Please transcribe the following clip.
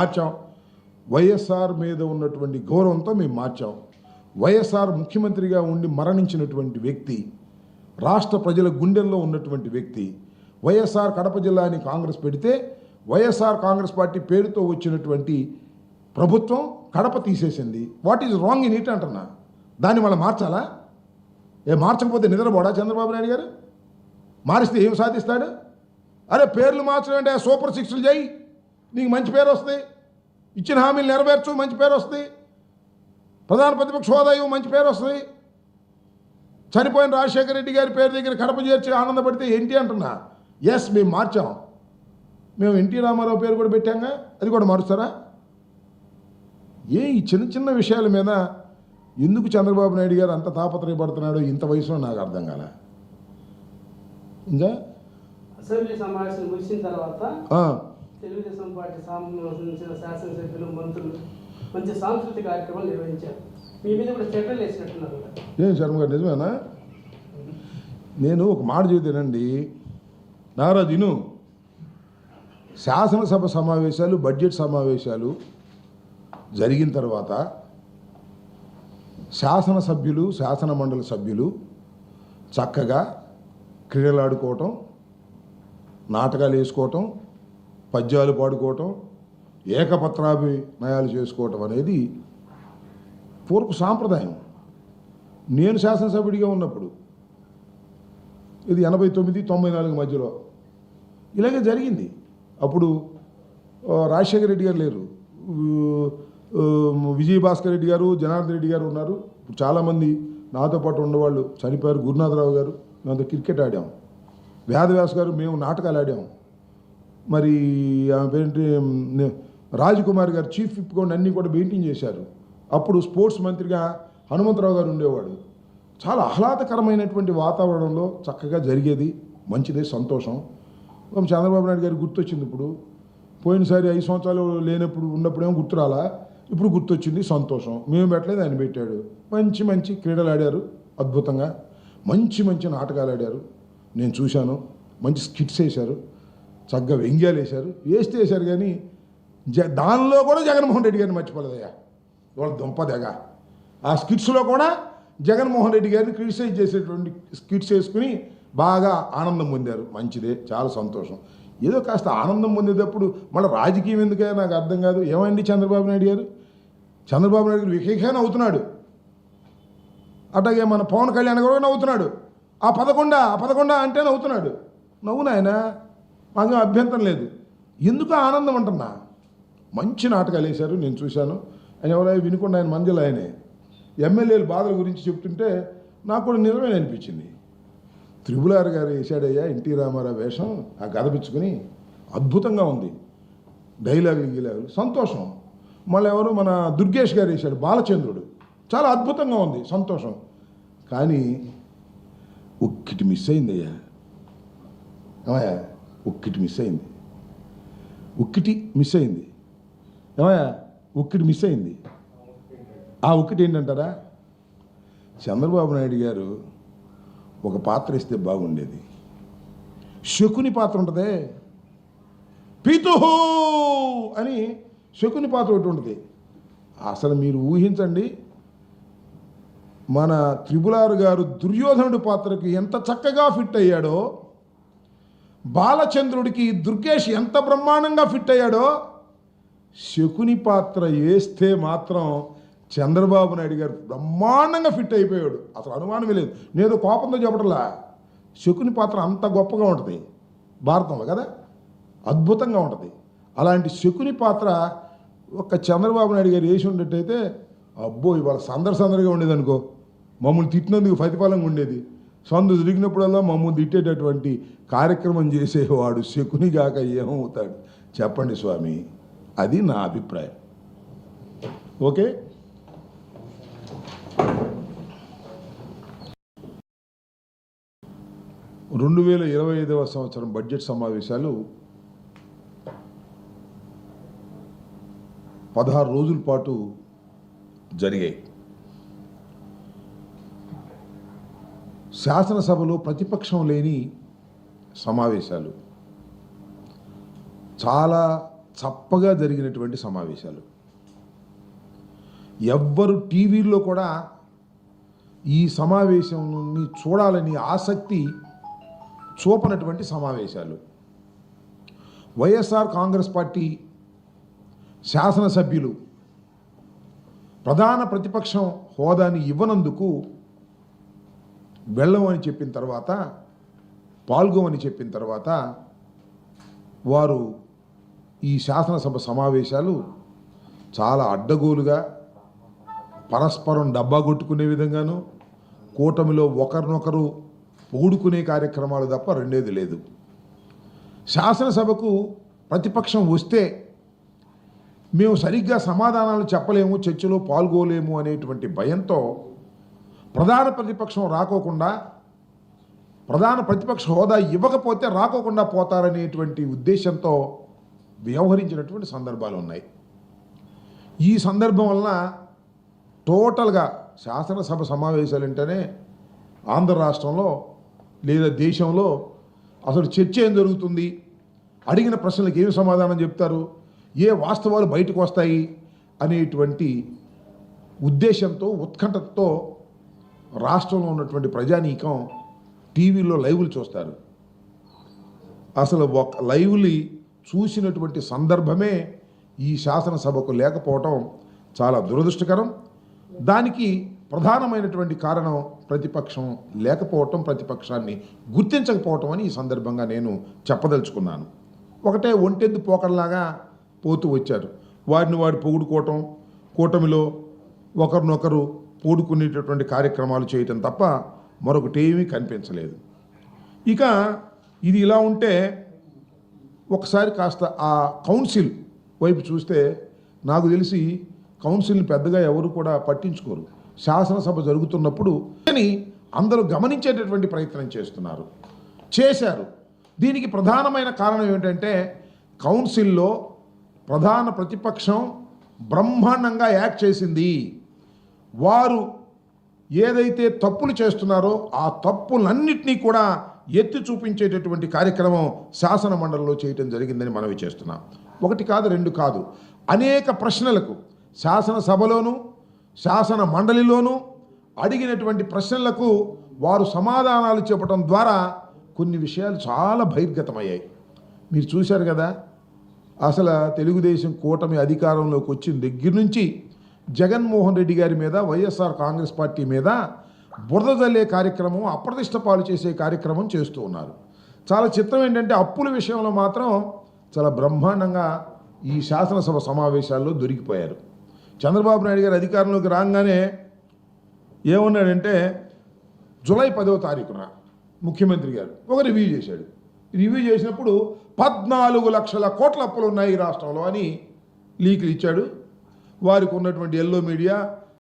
మార్చాం. వైఎస్ఆర్ మీద ఉన్నటువంటి గౌరవంతో మేము మార్చాం. వైఎస్ఆర్ ముఖ్యమంత్రిగా ఉండి మరణించినటువంటి వ్యక్తి, రాష్ట్ర ప్రజల గుండెల్లో ఉన్నటువంటి వ్యక్తి. వైఎస్ఆర్ కడప జిల్లాని కాంగ్రెస్ పెడితే వైఎస్ఆర్ కాంగ్రెస్ పార్టీ పేరుతో వచ్చినటువంటి ప్రభుత్వం కడప తీసేసింది. What is wrong in it అంటున్నా. దాన్ని మళ్ళీ మార్చాలా? మార్చకపోతే నిద్రపోడా చంద్రబాబు నాయుడు గారు? మారిస్తే ఏం సాధిస్తాడు? అరే పేర్లు మార్చడం అంటే సూపర్ సిక్స్లు చేయి, నీకు మంచి పేరు వస్తుంది. ఇచ్చిన హామీలు నెరవేర్చు, మంచి పేరు వస్తుంది. ప్రధాన ప్రతిపక్ష హోదా మంచి పేరు వస్తుంది. చనిపోయిన రాజశేఖర రెడ్డి గారి పేరు దగ్గర కడప చేర్చి ఆనందపడితే ఏంటి అంటున్నా. ఎస్, మేము మార్చాం. మేము ఎన్టీ రామారావు పేరు కూడా పెట్టాంగా, అది కూడా మారుస్తారా? ఈ చిన్న చిన్న విషయాల మీద ఎందుకు చంద్రబాబు నాయుడు గారు అంత తాపత్రయపడుతున్నాడో ఇంత వయసులో నాకు అర్థం కాల. ఇంకా అసెంబ్లీ సమావేశం ముగిసిన తర్వాత తెలుగుదేశం పార్టీ సంబంధించిన శాసనసభ్యులు, మంత్రులు మంచి సాంస్కృతిక కార్యక్రమాలు నిర్వహించారు. మీ మీద కూడా చర్యలు వేసినట్టున్నారు. ఏం శర్మ గారు, నిజమేనా? నేను ఒక మాట చెబుతానండి నారాజు, ఇను. శాసనసభ సమావేశాలు, బడ్జెట్ సమావేశాలు జరిగిన తర్వాత శాసనసభ్యులు, శాసన మండలి సభ్యులు చక్కగా క్రీడలు ఆడుకోవటం, నాటకాలు వేసుకోవటం, పద్యాలు పాడుకోవటం, ఏకపత్రాభినయాలు చేసుకోవటం అనేది పూర్వ సాంప్రదాయం. నేను శాసనసభ్యుడిగా ఉన్నప్పుడు, ఇది 89, 94 మధ్యలో ఇలాగే జరిగింది. అప్పుడు రాజశేఖర రెడ్డి గారు లేరు, విజయభాస్కర్ రెడ్డి గారు, జనార్దన్ రెడ్డి గారు ఉన్నారు. ఇప్పుడు చాలామంది నాతో పాటు ఉన్నవాళ్ళు చనిపోయారు. గురునాథరావు గారు, మేమంతా క్రికెట్ ఆడాం. వేదవ్యాస్ గారు, మేము నాటకాలు ఆడాం. మరి ఏంటి రాజకుమార్ గారు చీఫ్ విప్గా అన్నీ కూడా మెయింటైన్ చేశారు. అప్పుడు స్పోర్ట్స్ మంత్రిగా హనుమంతరావు గారు ఉండేవాడు. చాలా ఆహ్లాదకరమైనటువంటి వాతావరణంలో చక్కగా జరిగేది. మంచిదే, సంతోషం. చంద్రబాబు నాయుడు గారికి గుర్తొచ్చింది. ఇప్పుడు పోయినసారి 5 సంవత్సరాలు లేనప్పుడు ఉన్నప్పుడేమో గుర్తురాలా, ఇప్పుడు గుర్తొచ్చింది, సంతోషం. మేము పెట్టలేదు, ఆయన పెట్టాడు. మంచి మంచి క్రీడలు ఆడారు, అద్భుతంగా. మంచి మంచి నాటకాలు ఆడారు, నేను చూశాను. మంచి స్కిట్స్ వేశారు, చక్కగా వ్యంగ్యాలు వేశారు. వేశారు కానీ దానిలో కూడా జగన్మోహన్ రెడ్డి గారిని మర్చిపోలేదయ్యా. వాళ్ళ దుంపదగా ఆ స్కిట్స్లో కూడా జగన్మోహన్ రెడ్డి గారిని క్రిటిసైజ్ చేసేటువంటి స్కిట్స్ వేసుకుని బాగా ఆనందం పొందారు. మంచిదే, చాలా సంతోషం. ఏదో కాస్త ఆనందం పొందేటప్పుడు మళ్ళీ రాజకీయం ఎందుకయ్యా నాకు అర్థం కాదు. ఏమండి చంద్రబాబు నాయుడు గారు? చంద్రబాబు నాయుడు గారు వికేఖగా నవ్వుతున్నాడు. అట్లాగే మన పవన్ కళ్యాణ్ గారు నవ్వుతున్నాడు. ఆ పదకొండ అంటే నవ్వుతున్నాడు. నవ్వు నాయన, మాకేం అభ్యంతరం లేదు. ఎందుకు ఆనందం అంటున్నా. మంచి నాటకాలు వేశారు, నేను చూశాను. ఆయన ఎవరో వినుకుండా ఆయన మంజలు ఆయనే ఎమ్మెల్యేల బాధల గురించి చెప్తుంటే నాకు కూడా నిజమే అనిపించింది. త్రిపులార్ గారు వేశాడయ్యా ఎన్టీ రామారావు వేషం, ఆ గదపించుకుని అద్భుతంగా ఉంది. డైలాగులు సంతోషం. మళ్ళీ ఎవరు మన దుర్గేష్ గారు వేశాడు బాలచంద్రుడు, చాలా అద్భుతంగా ఉంది, సంతోషం. కానీ ఒక్కటి మిస్ అయిందయ్యా. ఏమయ్యా, ఒక్కటి మిస్ అయింది. ఏమయ్యా, ఒక్కటి మిస్ అయింది. ఆ ఒక్కటి ఏంటంటారా? చంద్రబాబు నాయుడు గారు ఒక పాత్ర ఇస్తే బాగుండేది. శకుని పాత్ర ఉంటుందే, పీతుహు అని శకుని పాత్ర ఒకటి ఉంటుంది. అసలు మీరు ఊహించండి, మన త్రిపులార్ గారు దుర్యోధనుడి పాత్రకి ఎంత చక్కగా ఫిట్ అయ్యాడో, బాలచంద్రుడికి దుర్గేష్ ఎంత బ్రహ్మాండంగా ఫిట్ అయ్యాడో, శకుని పాత్ర వేస్తే మాత్రం చంద్రబాబు నాయుడు గారు బ్రహ్మాండంగా ఫిట్ అయిపోయాడు. అసలు అనుమానమే లేదు. నేను కోపంతో చెప్పటంలా, శకుని పాత్ర అంత గొప్పగా ఉంటుంది భారతంలో కదా, అద్భుతంగా ఉంటుంది. అలాంటి శకుని పాత్ర ఒక చంద్రబాబు నాయుడు గారు వేసి ఉండేట్టయితే అబ్బో ఇవాళ సందడిగా ఉండేది అనుకో. మమ్మల్ని తిట్టినందుకు ప్రతిఫలంగా ఉండేది. సందు తిరిగినప్పుడల్లా మమ్మల్ని తిట్టేటటువంటి కార్యక్రమం చేసేవాడు శకుని గాక ఏమవుతాడు చెప్పండి స్వామి. అది నా అభిప్రాయం. ఓకే, రెండు 2025వ సంవత్సరం బడ్జెట్ సమావేశాలు 16 రోజుల పాటు జరిగాయి. శాసనసభలో ప్రతిపక్షం లేని సమావేశాలు, చాలా చప్పగా జరిగినటువంటి సమావేశాలు. ఎవ్వరు టీవీల్లో కూడా ఈ సమావేశాన్ని చూడాలని ఆసక్తి చూపనటువంటి సమావేశాలు. వైఎస్ఆర్ కాంగ్రెస్ పార్టీ శాసనసభ్యులు ప్రధాన ప్రతిపక్షం హోదాని ఇవ్వనందుకు వెళ్ళమని చెప్పిన తర్వాత, పాల్గొమని చెప్పిన తర్వాత వారు ఈ శాసనసభ సమావేశాలు చాలా అడ్డగోలుగా, పరస్పరం డబ్బా కొట్టుకునే విధంగాను, కూటమిలో ఒకరినొకరు పొగుడుకునే కార్యక్రమాలు తప్ప రెండేది లేదు. శాసనసభకు ప్రతిపక్షం వస్తే మేము సరిగ్గా సమాధానాలు చెప్పలేము, చర్చలో పాల్గొలేము అనేటువంటి భయంతో ప్రధాన ప్రతిపక్షం రాకోకుండా, ప్రధాన ప్రతిపక్ష హోదా ఇవ్వకపోతే రాకోకుండా పోతారనేటువంటి ఉద్దేశంతో వ్యవహరించినటువంటి సందర్భాలు ఉన్నాయి. ఈ సందర్భం వలన టోటల్గా శాసనసభ సమావేశాలు అంటేనే ఆంధ్ర రాష్ట్రంలో లేదా దేశంలో అసలు చర్చ ఏం జరుగుతుంది, అడిగిన ప్రశ్నలకు ఏమి సమాధానం చెప్తారు, ఏ వాస్తవాలు బయటకు వస్తాయి అనేటువంటి ఉద్దేశంతో, ఉత్కంఠతో రాష్ట్రంలో ఉన్నటువంటి ప్రజానీకం టీవీలో లైవ్లు చూస్తారు. అసలు ఒక లైవ్ని చూసినటువంటి సందర్భమే ఈ శాసనసభకు లేకపోవటం చాలా దురదృష్టకరం. దానికి ప్రధానమైనటువంటి కారణం ప్రతిపక్షం లేకపోవటం, ప్రతిపక్షాన్ని గుర్తించకపోవటం అని ఈ సందర్భంగా నేను చెప్పదలుచుకున్నాను. ఒకటే ఒంటెద్దు పోకడలాగా పోతూ వచ్చారు. వారిని వాడు పొగుడుకోవటం, కూటమిలో ఒకరినొకరు పూడుకునేటటువంటి కార్యక్రమాలు చేయటం తప్ప మరొకటి ఏమీ కనిపించలేదు. ఇక ఇది ఇలా ఉంటే ఒకసారి కాస్త ఆ కౌన్సిల్ వైపు చూస్తే నాకు తెలిసి కౌన్సిల్ని పెద్దగా ఎవరు కూడా పట్టించుకోరు. శాసనసభ జరుగుతున్నప్పుడు కానీ అందరూ గమనించేటటువంటి ప్రయత్నం చేశారు. దీనికి ప్రధానమైన కారణం ఏమిటంటే కౌన్సిల్లో ప్రధాన ప్రతిపక్షం బ్రహ్మాండంగా యాక్ట్ చేసింది. వారు ఏదైతే తప్పులు చేస్తున్నారో ఆ తప్పులన్నింటినీ కూడా ఎత్తి చూపించేటటువంటి కార్యక్రమం శాసన మండలిలో చేయటం జరిగిందని మనవి చేస్తున్నాం. ఒకటి కాదు, రెండు కాదు, అనేక ప్రశ్నలకు శాసనసభలోనూ శాసన మండలిలోనూ అడిగినటువంటి ప్రశ్నలకు వారు సమాధానాలు చెప్పడం ద్వారా కొన్ని విషయాలు చాలా బహిర్గతమయ్యాయి. మీరు చూశారు కదా, అసలు తెలుగుదేశం కూటమి అధికారంలోకి వచ్చిన దగ్గర నుంచి జగన్మోహన్ రెడ్డి గారి మీద, వైఎస్ఆర్ కాంగ్రెస్ పార్టీ మీద బురద జల్లే కార్యక్రమం, అప్రతిష్ట పాలు చేసే కార్యక్రమం చేస్తూ ఉన్నారు. చాలా చిత్రం ఏంటంటే అప్పుల విషయంలో మాత్రం చాలా బ్రహ్మాండంగా ఈ శాసనసభ సమావేశాల్లో దొరికిపోయారు. చంద్రబాబు నాయుడు గారు అధికారంలోకి రాగానే ఏమన్నాడంటే జూలై 10వ తారీఖున ముఖ్యమంత్రి గారు ఒక రివ్యూ చేశాడు. రివ్యూ చేసినప్పుడు 14 లక్షల కోట్ల అప్పులు ఉన్నాయి ఈ రాష్ట్రంలో అని లీకులు ఇచ్చాడు. వారికి ఉన్నటువంటి ఎల్లో మీడియా